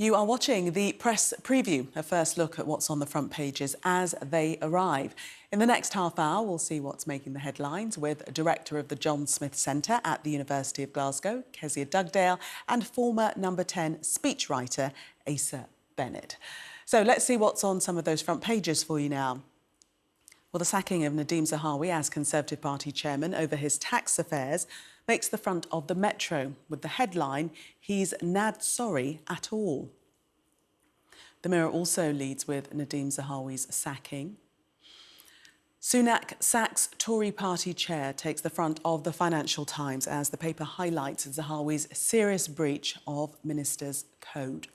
You are watching the press preview, a first look at what's on the front pages as they arrive. In the next half hour, we'll see what's making the headlines with Director of the John Smith Centre at the University of Glasgow, Kezia Dugdale, and former Number 10 speechwriter, Asa Bennett. So let's see what's on some of those front pages for you now. Well, the sacking of Nadhim Zahawi as Conservative Party chairman over his tax affairs makes the front of the Metro with the headline, "He's nad sorry at all." The Mirror also leads with Nadhim Zahawi's sacking. Sunak sacks Tory party chair takes the front of the Financial Times as the paper highlights Zahawi's serious breach of Minister's Code.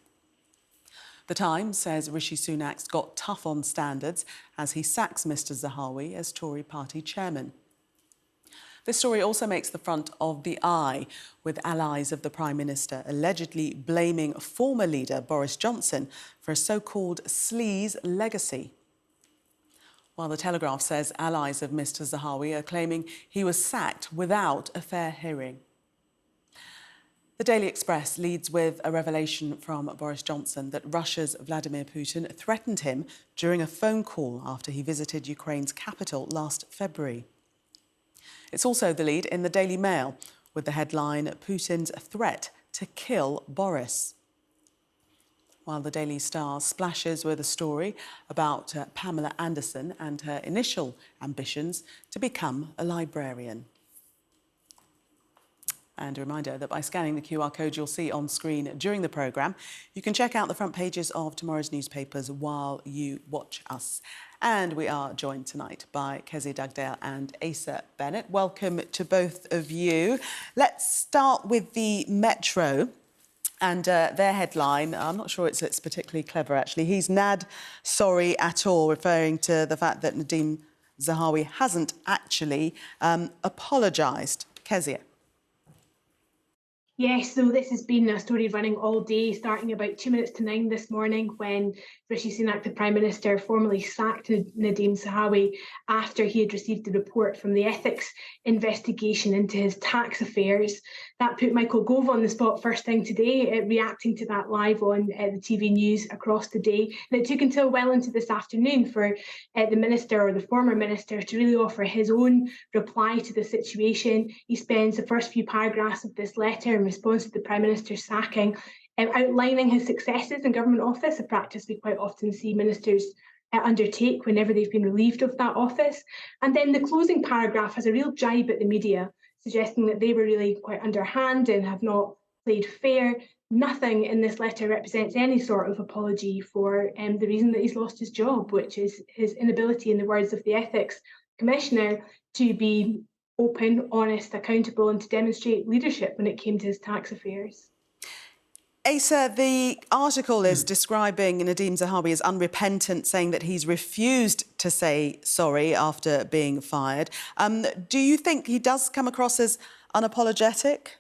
The Times says Rishi Sunak's got tough on standards as he sacks Mr Zahawi as Tory party chairman. This story also makes the front of the Eye, with allies of the Prime Minister allegedly blaming former leader Boris Johnson for a so-called sleaze legacy. While the Telegraph says allies of Mr Zahawi are claiming he was sacked without a fair hearing. The Daily Express leads with a revelation from Boris Johnson that Russia's Vladimir Putin threatened him during a phone call after he visited Ukraine's capital last February. It's also the lead in the Daily Mail, with the headline, "Putin's threat to kill Boris." While the Daily Star splashes with a story about Pamela Anderson and her initial ambitions to become a librarian. And a reminder that by scanning the QR code you'll see on screen during the programme, you can check out the front pages of tomorrow's newspapers while you watch us. And we are joined tonight by Kezia Dugdale and Asa Bennett. Welcome to both of you. Let's start with the Metro and their headline. I'm not sure it's particularly clever, actually. "He's nad sorry at all," referring to the fact that Nadhim Zahawi hasn't actually apologised. Kezia. Yes, so this has been a story running all day, starting about 2 minutes to 9 this morning when Rishi Sunak, the Prime Minister, formally sacked Nadhim Zahawi after he had received a report from the ethics investigation into his tax affairs. That put Michael Gove on the spot first thing today, reacting to that live on the TV news across the day. And it took until well into this afternoon for the Minister, or the former Minister, to really offer his own reply to the situation. He spends the first few paragraphs of this letter in response to the Prime Minister's sacking, outlining his successes in government office, a practice we quite often see ministers undertake whenever they've been relieved of that office. And then the closing paragraph has a real jibe at the media, suggesting that they were really quite underhand and have not played fair. Nothing in this letter represents any sort of apology for the reason that he's lost his job, which is his inability, in the words of the Ethics Commissioner, to be open, honest, accountable, and to demonstrate leadership when it came to his tax affairs. Asa, the article is describing Nadhim Zahawi as unrepentant, saying that he's refused to say sorry after being fired. Do you think he does come across as unapologetic?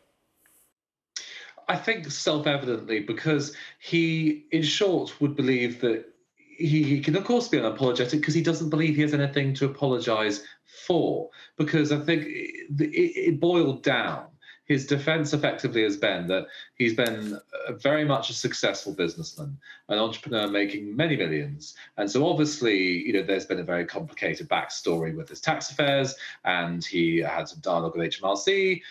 I think self-evidently, because he, in short, would believe that he can, of course, be unapologetic because he doesn't believe he has anything to apologise for. Because I think it boiled down. His defence effectively has been that he's been very much a successful businessman, an entrepreneur making many millions. And so obviously, there's been a very complicated backstory with his tax affairs, and he had some dialogue with HMRC.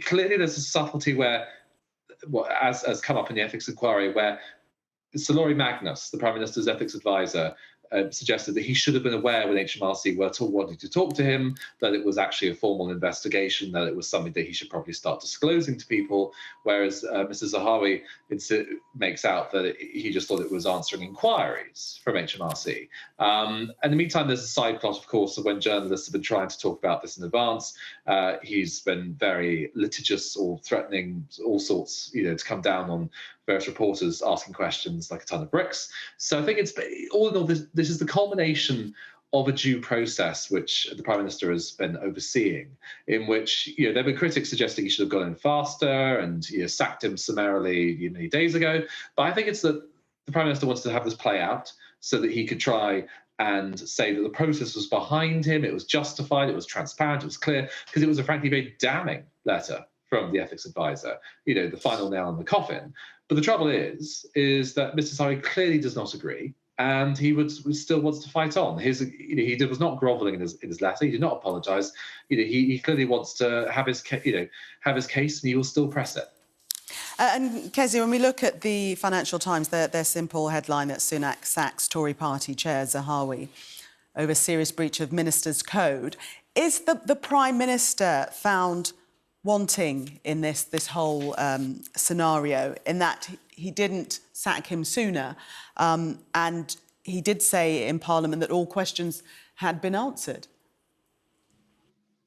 Clearly, there's a subtlety where, as come up in the ethics inquiry, where Sir Laurie Magnus, the Prime Minister's ethics advisor, suggested that he should have been aware when HMRC were wanting to talk to him, that it was actually a formal investigation, that it was something that he should probably start disclosing to people, whereas Mr Zahawi makes out that he just thought it was answering inquiries from HMRC. In the meantime, there's a side plot, of course, of when journalists have been trying to talk about this in advance. He's been very litigious or threatening all sorts, to come down on various reporters asking questions like a ton of bricks. So I think it's all in all, this is the culmination of a due process which the Prime Minister has been overseeing, in which there have been critics suggesting he should have gone in faster and sacked him summarily many days ago. But I think it's that the Prime Minister wants to have this play out so that he could try and say that the process was behind him, it was justified, it was transparent, it was clear, because it was a frankly very damning letter from the ethics advisor, the final nail in the coffin. But the trouble is that Mr. Sawi clearly does not agree, and he still wants to fight on. He was not grovelling in his letter. He did not apologise. He clearly wants to have his case, and he will still press it. And Kezia, when we look at the Financial Times, their simple headline that Sunak sacks Tory party chair Zahawi over serious breach of Minister's Code. Is the Prime Minister found wanting in this whole scenario, in that he didn't sack him sooner, and he did say in Parliament that all questions had been answered?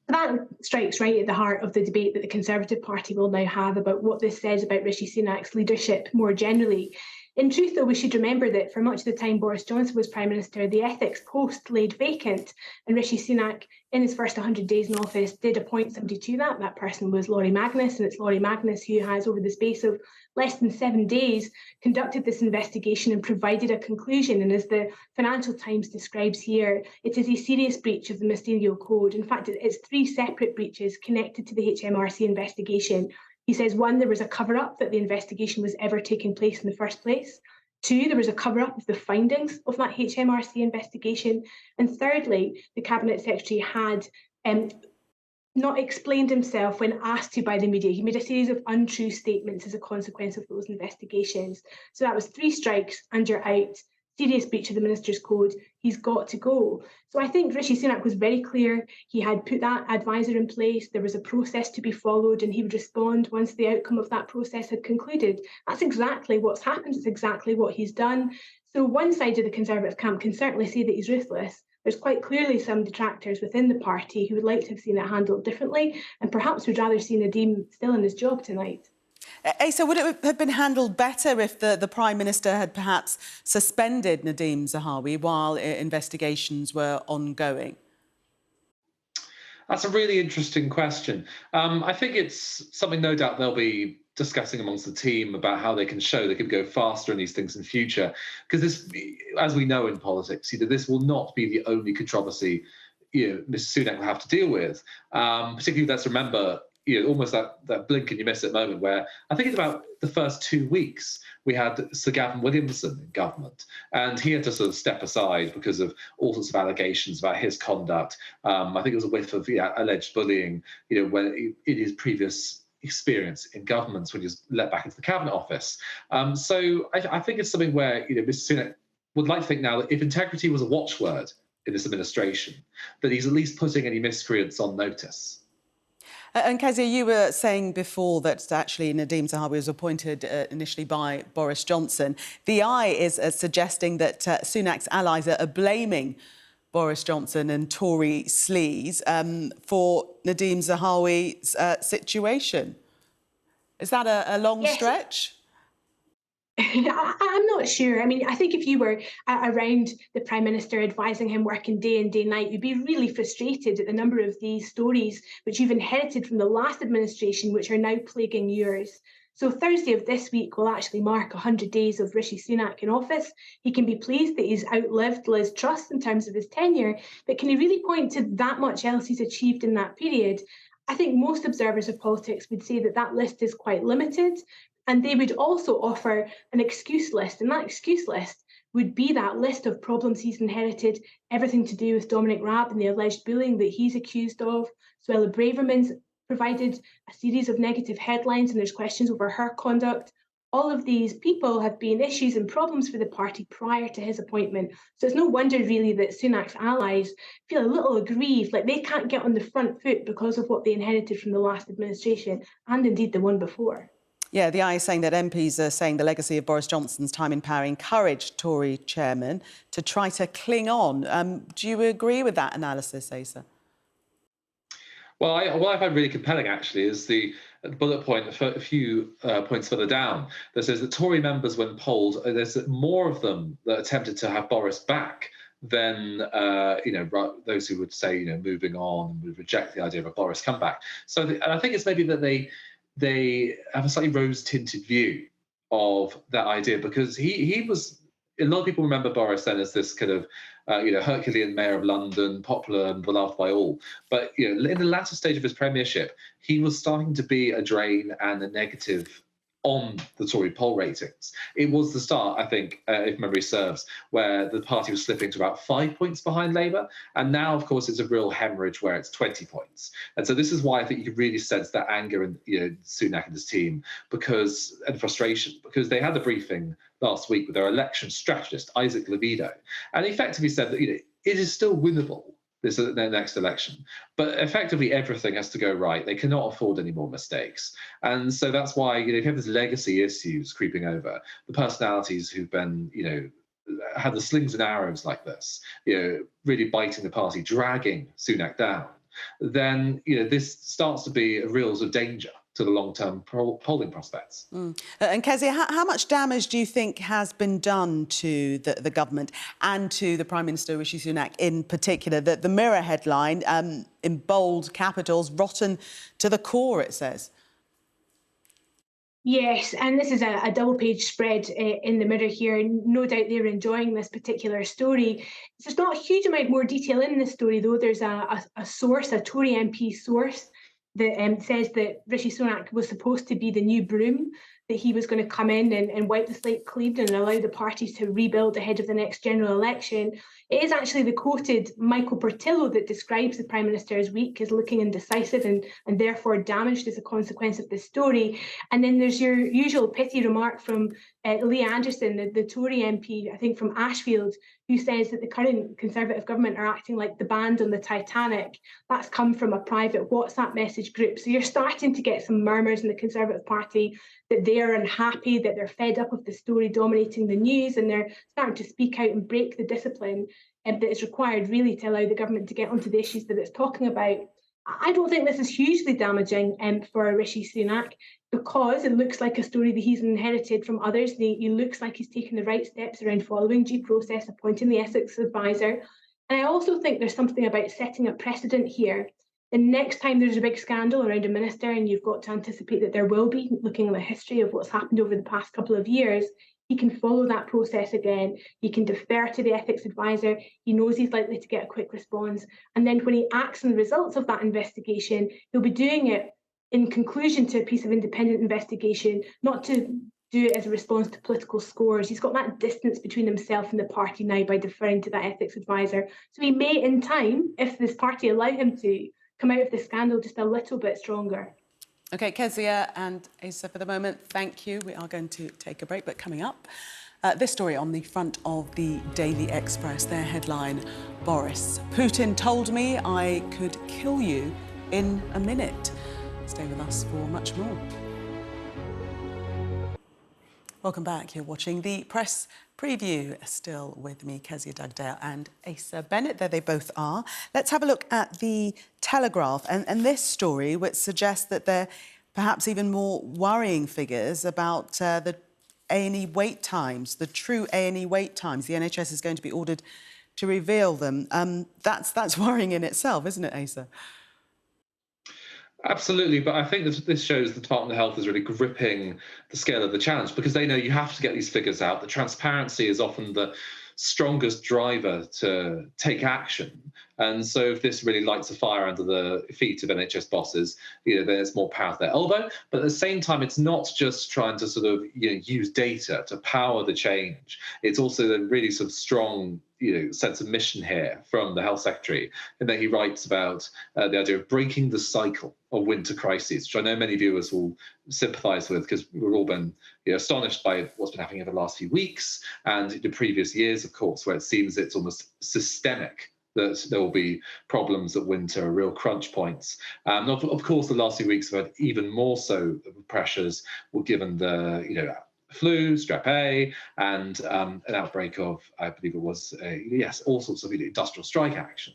That strikes right at the heart of the debate that the Conservative Party will now have about what this says about Rishi Sunak's leadership more generally. In truth, though, we should remember that for much of the time Boris Johnson was Prime Minister, the ethics post laid vacant, and Rishi Sunak, in his first 100 days in office, did appoint somebody to that. That person was Laurie Magnus, and it's Laurie Magnus who has, over the space of less than 7 days, conducted this investigation and provided a conclusion. And as the Financial Times describes here, it is a serious breach of the Ministerial Code. In fact, it's 3 separate breaches connected to the HMRC investigation. He says, 1, there was a cover-up that the investigation was ever taking place in the first place. 2, there was a cover-up of the findings of that HMRC investigation. And thirdly, the Cabinet Secretary had not explained himself when asked to by the media. He made a series of untrue statements as a consequence of those investigations. So that was 3 strikes and you're out. Serious breach of the Minister's Code. He's got to go. So I think Rishi Sunak was very clear. He had put that advisor in place. There was a process to be followed, and he would respond once the outcome of that process had concluded. That's exactly what's happened. It's exactly what he's done. So one side of the Conservative camp can certainly say that he's ruthless. There's quite clearly some detractors within the party who would like to have seen it handled differently, and perhaps would rather see Nadeem still in his job tonight. Asa, would it have been handled better if the Prime Minister had perhaps suspended Nadeem Zahawi while investigations were ongoing? That's a really interesting question. I think it's something no doubt they'll be discussing amongst the team about how they can show they could go faster in these things in future. Because this, as we know in politics, this will not be the only controversy Mr. Sunak will have to deal with. Particularly, let's remember, almost that blink and you miss it moment where I think it's about the first 2 weeks we had Sir Gavin Williamson in government, and he had to sort of step aside because of all sorts of allegations about his conduct. I think it was a whiff of alleged bullying, when in his previous experience in governments when he was let back into the cabinet office. So I think it's something where Mr. Sunak would like to think now that if integrity was a watchword in this administration, that he's at least putting any miscreants on notice. And Kezia, you were saying before that actually Nadeem Zahawi was appointed initially by Boris Johnson. The Eye is suggesting that Sunak's allies are blaming Boris Johnson and Tory sleaze for Nadeem Zahawi's situation. Is that a long stretch? I'm not sure. I mean, I think if you were around the Prime Minister advising him working day and day night, you'd be really frustrated at the number of these stories which you've inherited from the last administration, which are now plaguing yours. So Thursday of this week will actually mark 100 days of Rishi Sunak in office. He can be pleased that he's outlived Liz Truss in terms of his tenure, but can he really point to that much else he's achieved in that period? I think most observers of politics would say that that list is quite limited. And they would also offer an excuse list. And that excuse list would be that list of problems he's inherited, everything to do with Dominic Raab and the alleged bullying that he's accused of. Suella Braverman's provided a series of negative headlines, and there's questions over her conduct. All of these people have been issues and problems for the party prior to his appointment. So it's no wonder really that Sunak's allies feel a little aggrieved, like they can't get on the front foot because of what they inherited from the last administration and indeed the one before. Yeah, the Eye is saying that MPs are saying the legacy of Boris Johnson's time in power encouraged Tory chairmen to try to cling on. Do you agree with that analysis, Asa? Well, what I find really compelling, actually, is the bullet point a few points further down that says that Tory members, when polled, there's more of them that attempted to have Boris back than those who would say moving on and would reject the idea of a Boris comeback. So, and I think it's maybe that they have a slightly rose-tinted view of that idea, because he was a lot of people remember Boris then as this kind of, Herculean mayor of London, popular and beloved by all. But in the latter stage of his premiership, he was starting to be a drain and a negative on the Tory poll ratings. It was the start, I think, if memory serves, where the party was slipping to about 5 points behind Labour. And now, of course, it's a real hemorrhage where it's 20 points. And so this is why I think you can really sense that anger in Sunak and his team and frustration, because they had a briefing last week with their election strategist, Isaac Levido, and he effectively said that it is still winnable, their next election. But effectively, everything has to go right. They cannot afford any more mistakes. And so that's why, if you have these legacy issues creeping over, the personalities who've been, had the slings and arrows like this, really biting the party, dragging Sunak down, then, this starts to be a real sort of danger to the long-term polling prospects. And Kezia, how much damage do you think has been done to the government and to the Prime Minister Rishi Sunak in particular? The Mirror headline, in bold capitals, rotten to the core, it says. Yes, and this is a double-page spread in the Mirror here. No doubt they're enjoying this particular story. There's not a huge amount more detail in this story, though. There's a source, a Tory MP source, that says that Rishi Sunak was supposed to be the new broom, that he was going to come in and wipe the slate clean and allow the party to rebuild ahead of the next general election. It is actually the quoted Michael Portillo that describes the Prime Minister as weak, as looking indecisive and therefore damaged as a consequence of this story. And then there's your usual pithy remark from Lee Anderson, the Tory MP, I think from Ashfield, who says that the current Conservative government are acting like the band on the Titanic. That's come from a private WhatsApp message group. So you're starting to get some murmurs in the Conservative Party that they're unhappy, that they're fed up of the story dominating the news, and they're starting to speak out and break the discipline that is required really to allow the government to get onto the issues that it's talking about. I don't think this is hugely damaging for Rishi Sunak, because it looks like a story that he's inherited from others. He looks like he's taken the right steps around following due process, appointing the ethics advisor. And I also think there's something about setting a precedent here. The next time there's a big scandal around a minister, and you've got to anticipate that there will be, looking at the history of what's happened over the past couple of years, he can follow that process again. He can defer to the ethics advisor. He knows he's likely to get a quick response. And then when he acts on the results of that investigation, he'll be doing it in conclusion to a piece of independent investigation, not to do it as a response to political scores. He's got that distance between himself and the party now by deferring to that ethics advisor. So he may, in time, if this party allow him to, come out of the scandal just a little bit stronger. OK, Kezia and Asa, for the moment, thank you. We are going to take a break, but coming up, this story on the front of the Daily Express, their headline, Boris, Putin told me I could kill you in a minute. Stay with us for much more. Welcome back. You're watching the Press Preview. Still with me, Kezia Dugdale and Asa Bennett. There they both are. Let's have a look at the Telegraph and this story, which suggests that there are perhaps even more worrying figures about the A&E wait times, the true A&E wait times. The NHS is going to be ordered to reveal them. That's worrying in itself, isn't it, Asa? Absolutely, but I think this shows the Department of Health is really gripping the scale of the challenge, because they know you have to get these figures out. The transparency is often the strongest driver to take action. And so if this really lights a fire under the feet of NHS bosses, there's more power at their elbow. But at the same time, it's not just trying to sort of use data to power the change. It's also the really sort of strong sense of mission here from the Health Secretary, in that he writes about the idea of breaking the cycle of winter crises, which I know many viewers will sympathise with, because we've all been astonished by what's been happening over the last few weeks and the previous years, of course, where it seems it's almost systemic, that there will be problems at winter, real crunch points. Of course, the last few weeks have had even more so pressures, given the flu, strep A, and an outbreak of, I believe it was, all sorts of industrial strike action.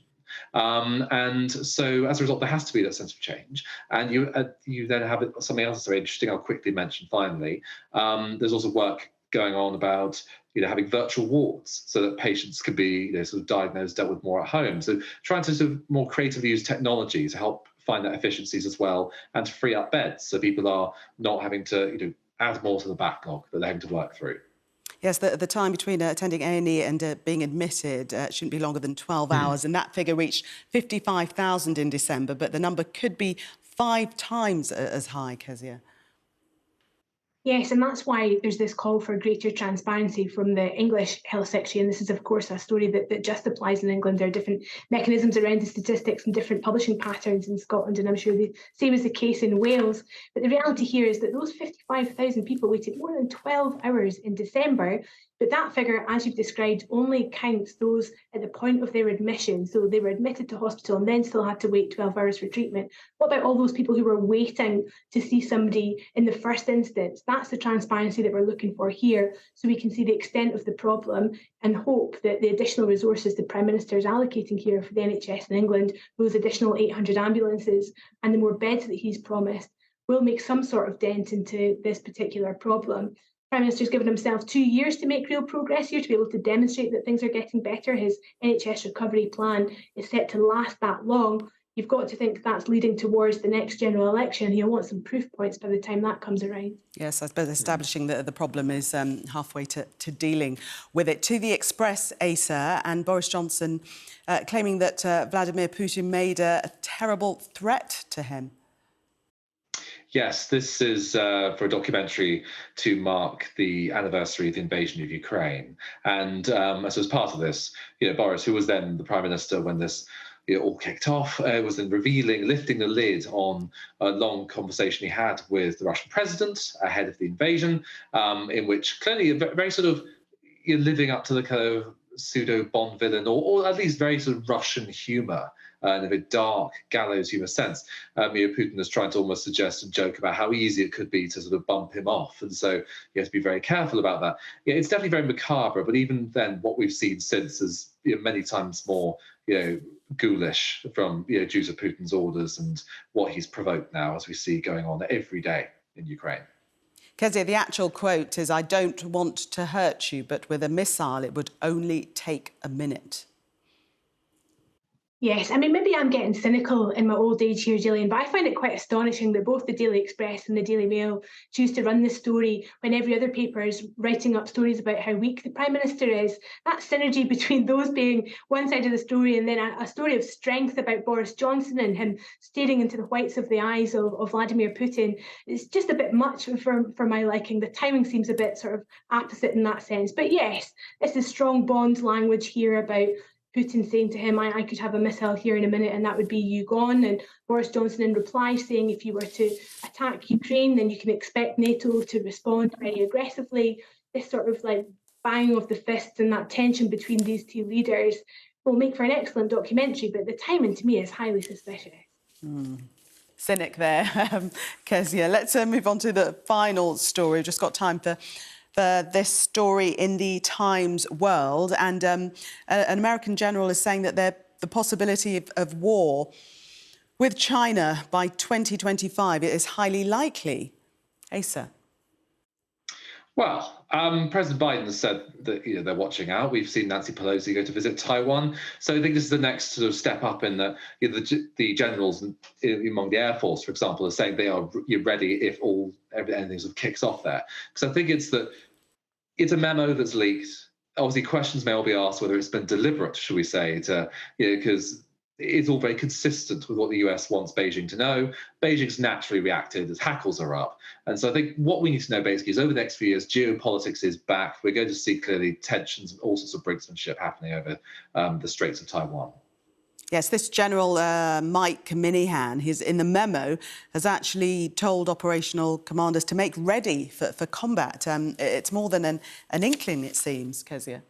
And so as a result, there has to be that sense of change. And you then have something else that's very interesting I'll quickly mention finally. There's also work going on about having virtual wards so that patients can be sort of diagnosed, dealt with more at home. So trying to sort of more creatively use technology to help find that efficiencies as well, and to free up beds so people are not having to add more to the backlog that they're having to work through. Yes, the time between attending A&E and being admitted shouldn't be longer than 12 hours, and that figure reached 55,000 in December, but the number could be 5 times as high, Kezia. Yes, and that's why there's this call for greater transparency from the English Health Secretary. And this is, of course, a story that just applies in England. There are different mechanisms around the statistics and different publishing patterns in Scotland, and I'm sure the same is the case in Wales. But the reality here is that those 55,000 people waited more than 12 hours in December. But that figure, as you've described, only counts those at the point of their admission. So they were admitted to hospital and then still had to wait 12 hours for treatment. What about all those people who were waiting to see somebody in the first instance? That's the transparency that we're looking for here, so we can see the extent of the problem and hope that the additional resources the Prime Minister is allocating here for the NHS in England, those additional 800 ambulances and the more beds that he's promised, will make some sort of dent into this particular problem. Prime Minister's given himself 2 years to make real progress here, to be able to demonstrate that things are getting better. His NHS recovery plan is set to last that long. You've got to think that's leading towards the next general election. He'll want some proof points by the time that comes around. Yes, I suppose establishing that the problem is halfway to dealing with it. To the Express, Asa, and Boris Johnson claiming that Vladimir Putin made a terrible threat to him. Yes, this is for a documentary to mark the anniversary of the invasion of Ukraine. And so as part of this, Boris, who was then the Prime Minister when this all kicked off, was then lifting the lid on a long conversation he had with the Russian president ahead of the invasion, in which clearly a very sort of living up to the kind of pseudo Bond villain, or at least very sort of Russian humour, in a bit dark gallows humour sense. Putin is trying to almost suggest and joke about how easy it could be to sort of bump him off, and so you have to be very careful about that. Yeah, it's definitely very macabre, but even then, what we've seen since is many times more ghoulish from due to Putin's orders and what he's provoked now, as we see going on every day in Ukraine. Kezia, the actual quote is, "I don't want to hurt you, but with a missile, it would only take a minute." Yes, I mean, maybe I'm getting cynical in my old age here, Gillian, but I find it quite astonishing that both the Daily Express and the Daily Mail choose to run this story when every other paper is writing up stories about how weak the Prime Minister is. That synergy between those being one side of the story and then a story of strength about Boris Johnson and him staring into the whites of the eyes of Vladimir Putin is just a bit much for my liking. The timing seems a bit sort of opposite in that sense. But yes, this is strong Bond language here about Putin saying to him, I could have a missile here in a minute and that would be you gone. And Boris Johnson in reply saying, if you were to attack Ukraine, then you can expect NATO to respond very aggressively. This sort of like banging of the fists and that tension between these two leaders will make for an excellent documentary, but the timing to me is highly suspicious. Cynic there, Kezia. Let's move on to the final story. We've just got time for this story in the Times World, and an American general is saying that the possibility of war with China by 2025 is highly likely. Asa. Well, President Biden has said that they're watching out. We've seen Nancy Pelosi go to visit Taiwan, so I think this is the next sort of step up in that the generals among the Air Force, for example, are saying they are ready if anything sort of kicks off there. Because I think it's a memo that's leaked. Obviously, questions may all be asked whether it's been deliberate, should we say, because it's all very consistent with what the US wants Beijing to know. Beijing's naturally reacted as hackles are up. And so I think what we need to know basically is over the next few years, geopolitics is back. We're going to see clearly tensions and all sorts of brinksmanship happening over the Straits of Taiwan. Yes, this General Mike Minihan, he's in the memo, has actually told operational commanders to make ready for combat. It's more than an inkling, it seems, Kezia.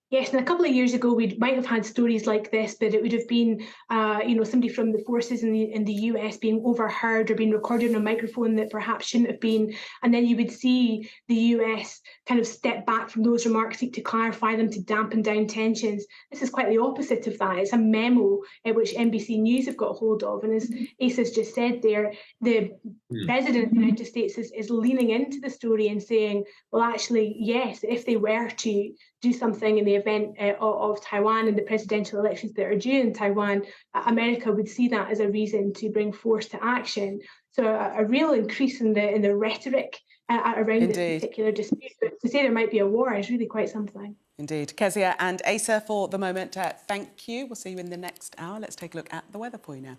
Yes, and a couple of years ago, we might have had stories like this, but it would have been, somebody from the forces in the US being overheard or being recorded on a microphone that perhaps shouldn't have been. And then you would see the US kind of step back from those remarks, seek to clarify them to dampen down tensions. This is quite the opposite of that. It's a memo which NBC News have got hold of. And as Asa's just said there, the president of the United States is leaning into the story and saying, well, actually, yes, if they were to do something in the event of Taiwan and the presidential elections that are due in Taiwan, America would see that as a reason to bring force to action. So a real increase in the rhetoric around this Indeed. particular dispute. But to say there might be a war is really quite something. Indeed. Kezia and Asa, for the moment, thank you. We'll see you in the next hour. Let's take a look at the weather for you now.